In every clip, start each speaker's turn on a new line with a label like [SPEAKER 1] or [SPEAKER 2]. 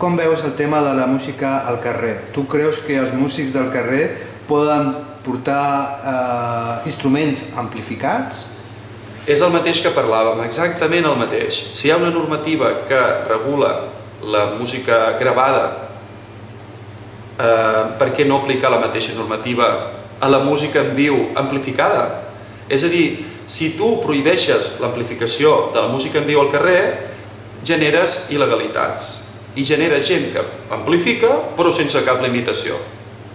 [SPEAKER 1] com veus el tema de la música al carrer? Tu creus que els músics del carrer poden portar instruments amplificats?
[SPEAKER 2] És el mateix que parlàvem, exactament el mateix. Si hi ha una normativa que regula la música gravada, per què no aplicar la mateixa normativa a la música en viu amplificada? És a dir, si tu prohibeixes l'amplificació de la música en viu al carrer, generes il·legalitats i genera gent que amplifica però sense cap limitació.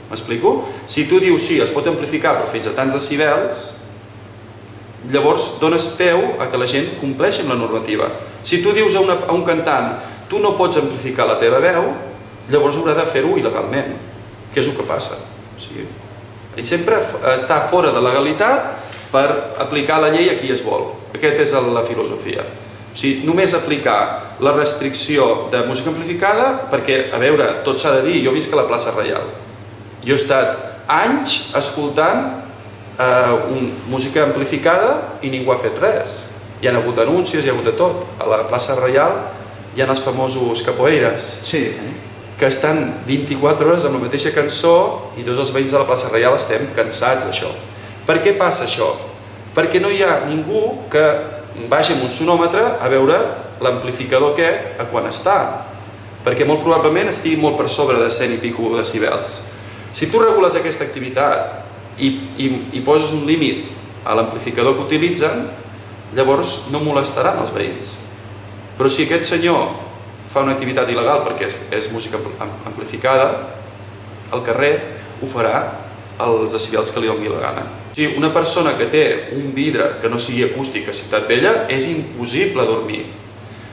[SPEAKER 2] M'explico? Si tu dius sí, es pot amplificar però fins a tants decibels, llavors dones peu a que la gent compleixi amb la normativa. Si tu dius a un cantant tu no pots amplificar la teva veu, llavors haurà de fer-ho il·legalment. Què és el que passa? Ell sempre està fora de legalitat per aplicar la llei a qui es vol. Aquesta és la filosofia. O sigui, només aplicar la restricció de música amplificada, perquè, a veure, tot s'ha de dir, jo visc a la plaça Reial. Jo he estat anys escoltant música amplificada i ningú ha fet res. Hi ha hagut anuncis, hi ha hagut de tot. A la plaça Reial hi ha els famosos capoeires, que estan 24 hores amb la mateixa cançó i tots els veïns de la plaça Reial estem cansats d'això. Per què passa això? Perquè no hi ha ningú que vagi amb un sonòmetre a veure l'amplificador aquest a quan està, perquè molt probablement estigui molt per sobre de 100 i pico decibels. Si tu regules aquesta activitat i poses un límit a l'amplificador que utilitzen, llavors no molestaran els veïns. Però si aquest senyor fa una activitat il·legal perquè és música amplificada, al carrer ho farà als decibels que li doni la gana. Si una persona que té un vidre que no sigui acústic a Ciutat Vella, és impossible dormir.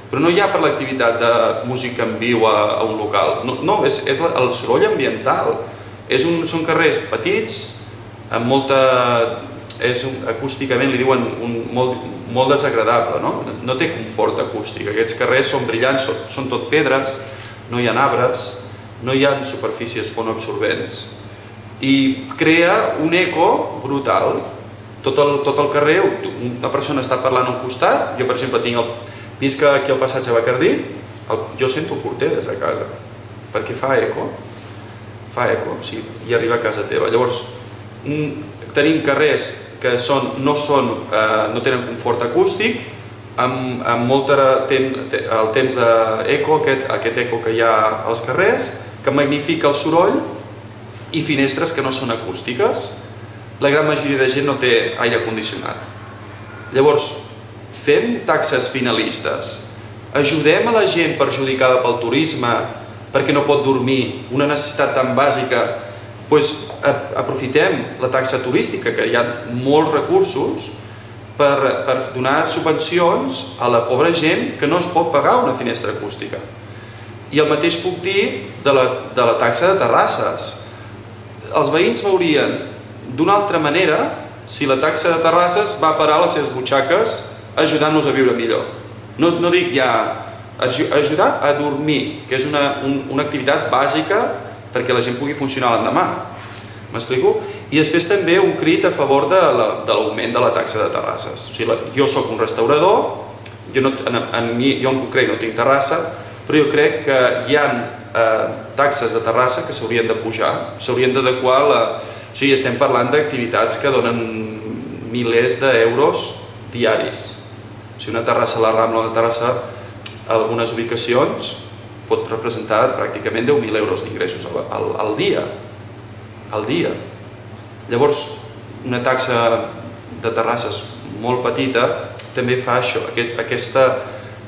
[SPEAKER 2] Però no hi ha per l'activitat de música en viu a un local. No, és el soroll ambiental. Són carrers petits, amb molta... acústicament li diuen molt desagradable, no té confort acústic. Aquests carrers són brillants, són tot pedres, no hi ha arbres, no hi ha superfícies fonoabsorbents. I crea un eco brutal. Tot el carrer, una persona està parlant a un costat, jo per exemple visc aquí al passatge Bacardí, jo sento el porter des de casa, perquè fa eco, i arriba a casa teva. Llavors, tenim carrers que no tenen confort acústic, amb el temps d'eco, aquest eco que hi ha als carrers, que magnifica el soroll, i finestres que no són acústiques. La gran majoria de gent no té aire condicionat. Llavors, fem taxes finalistes, ajudem a la gent perjudicada pel turisme perquè no pot dormir, una necessitat tan bàsica, doncs aprofitem la taxa turística, que hi ha molts recursos, per donar subvencions a la pobra gent que no es pot pagar una finestra acústica. I el mateix puc dir de la taxa de terrasses. Els veïns veurien d'una altra manera si la taxa de terrasses va parar a les seves butxaques ajudant-nos a viure millor. No dic ja ajudar a dormir, que és una activitat bàsica perquè la gent pugui funcionar l'endemà. M'explico? I després també un crit a favor de l'augment de la taxa de terrasses. O sigui, jo soc un restaurador, jo en concret no tinc terrassa, però jo crec que hi ha taxes de terrassa que s'haurien de pujar, s'haurien d'adequar a o sigui, estem parlant d'activitats que donen milers d'euros diaris. O sigui, una terrassa a la Rambla, una terrassa a algunes ubicacions pot representar pràcticament 10.000 euros d'ingressos al dia. Llavors, una taxa de terrasses molt petita també fa això,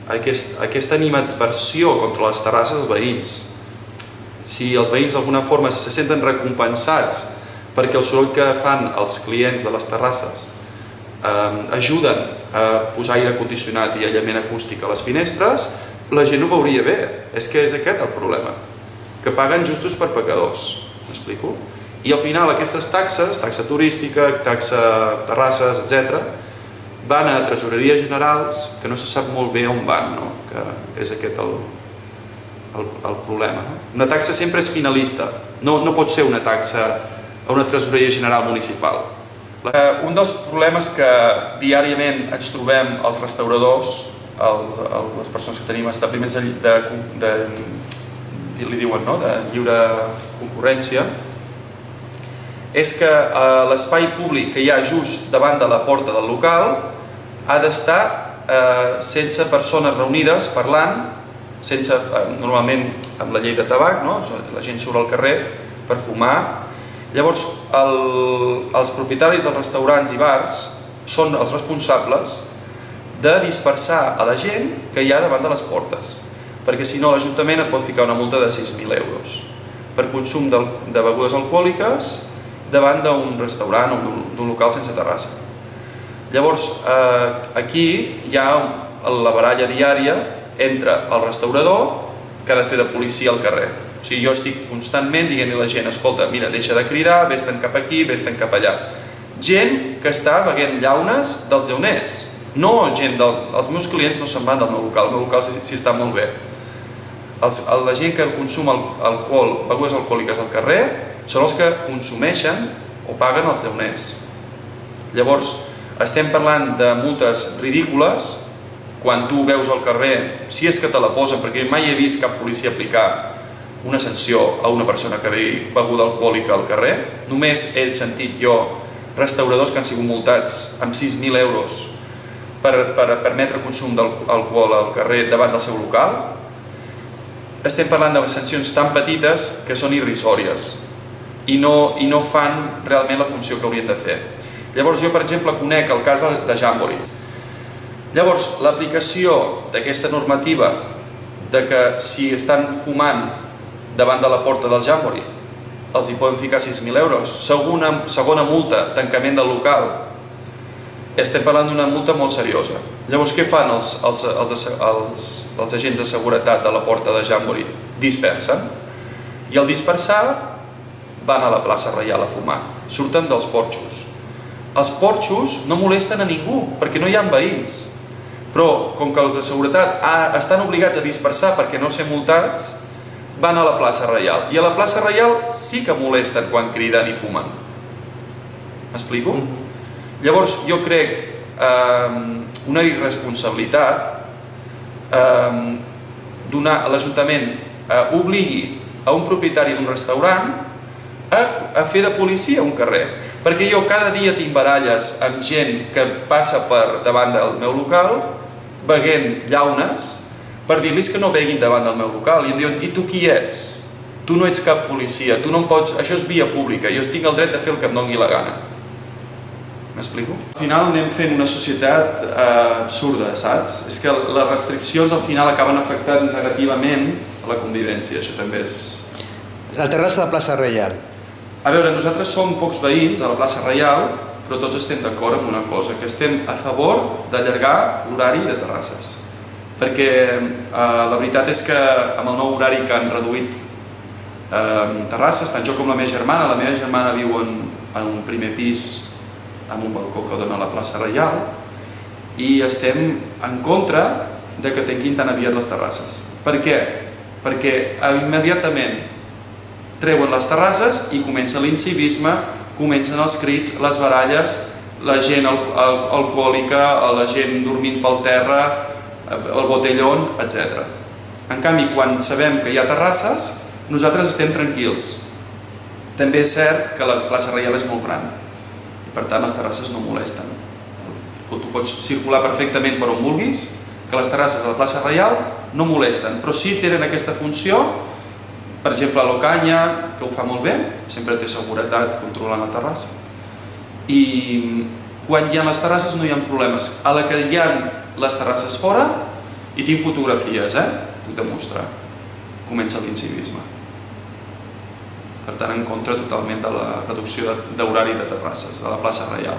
[SPEAKER 2] aquesta animadversió contra les terrasses als veïns. Si els veïns d'alguna forma se senten recompensats perquè el soroll que fan els clients de les terrasses ajuden a posar aire condicionat i aïllament acústic a les finestres, la gent ho veuria bé. És que és aquest el problema, que paguen justos per pecadors. M'explico? I al final aquestes taxes, taxa turística, taxa terrasses, etc., van a tresoreries generals que no se sap molt bé on van, que és aquest el problema. Una taxa sempre és finalista, no pot ser una taxa a una tresoreria general municipal. Un dels problemes que diàriament ens trobem els restauradors, les persones que tenim establiments li diuen, no?, de lliure concurrència, és que l'espai públic que hi ha just davant de la porta del local ha d'estar sense persones reunides parlant, normalment amb la llei de tabac, no? La gent surt al carrer per fumar. Llavors, els propietaris dels restaurants i bars són els responsables de dispersar a la gent que hi ha davant de les portes, perquè si no l'Ajuntament et pot ficar una multa de 6.000 euros per consum de begudes alcohòliques davant d'un restaurant o d'un local sense terrassa. Llavors, aquí hi ha la baralla diària entre el restaurador que ha de fer de policia al carrer. O sigui, jo estic constantment dient-li a la gent, escolta, mira, deixa de cridar, vés-te'n cap aquí, vés-te'n cap allà. Gent que està beguent llaunes dels llauners. No gent els meus clients no se'n van del meu local, el meu local sí està molt bé. La gent que consuma alcohol, begudes alcohòliques al carrer, són els que consumeixen o paguen els llauners. Llavors, estem parlant de multes ridícules. Quan tu veus al carrer, si és que te la posen, perquè mai he vist cap policia aplicar una sanció a una persona que beui beguda alcohòlica al carrer, només he sentit jo restauradors que han sigut multats amb 6.000 euros per permetre consum d'alcohol al carrer davant del seu local. Estem parlant de sancions tan petites que són irrisòries i no fan realment la funció que haurien de fer. Llavors jo, per exemple, conec el cas de Jamboree. Llavors, l'aplicació d'aquesta normativa de que si estan fumant davant de la porta del Jamboree els hi poden ficar 6.000 euros, segona multa, tancament del local, estem parlant d'una multa molt seriosa. Llavors, què fan els agents de seguretat de la porta de Jamboree? Dispersen. I al dispersar van a la plaça Reial a fumar. Surten dels porxos. Els porxos no molesten a ningú perquè no hi ha veïns. Però, com que els de seguretat estan obligats a dispersar perquè no ser multats, van a la plaça Reial. I a la plaça Reial sí que molesten quan criden i fumen. M'explico? Llavors, jo crec una irresponsabilitat donar a l'Ajuntament obligui a un propietari d'un restaurant a fer de policia a un carrer. Perquè jo cada dia tinc baralles amb gent que passa per davant del meu local beguent llaunes per dir-los que no beguin davant del meu local i em diuen, i tu qui ets? Tu no ets cap policia, tu no em pots... Això és via pública, jo tinc el dret de fer el que em doni la gana. M'explico? Al final anem fent una societat absurda, saps? És que les restriccions al final acaben afectant negativament a la convivència, això també és...
[SPEAKER 1] La terrassa de plaça Reial.
[SPEAKER 2] A veure, nosaltres som pocs veïns a la plaça Reial, però tots estem d'acord amb una cosa, que estem a favor d'allargar l'horari de terrasses. Perquè la veritat és que amb el nou horari que han reduït terrasses, tant jo com la meva germana viu en un primer pis amb un balcó que dona a la plaça Reial i estem en contra de que tanquin tan aviat les terrasses. Per què? Perquè immediatament treuen les terrasses i comença l'incivisme, comencen els crits, les baralles, la gent alcohòlica, la gent dormint pel terra, el botellón, etc. En canvi, quan sabem que hi ha terrasses, nosaltres estem tranquils. També és cert que la plaça Reial és molt gran i per tant les terrasses no molesten. Tu pots circular perfectament per on vulguis, que les terrasses de la plaça Reial no molesten, però sí tenen aquesta funció. Per exemple, l'Ocaña, que ho fa molt bé, sempre té seguretat controlant la terrassa. I quan hi ha les terrasses no hi ha problemes. A la que hi ha les terrasses fora, i tinc fotografies, puc demostrar, comença l'incivisme. Per tant, en contra totalment de la reducció d'horari de terrasses, de la plaça Reial.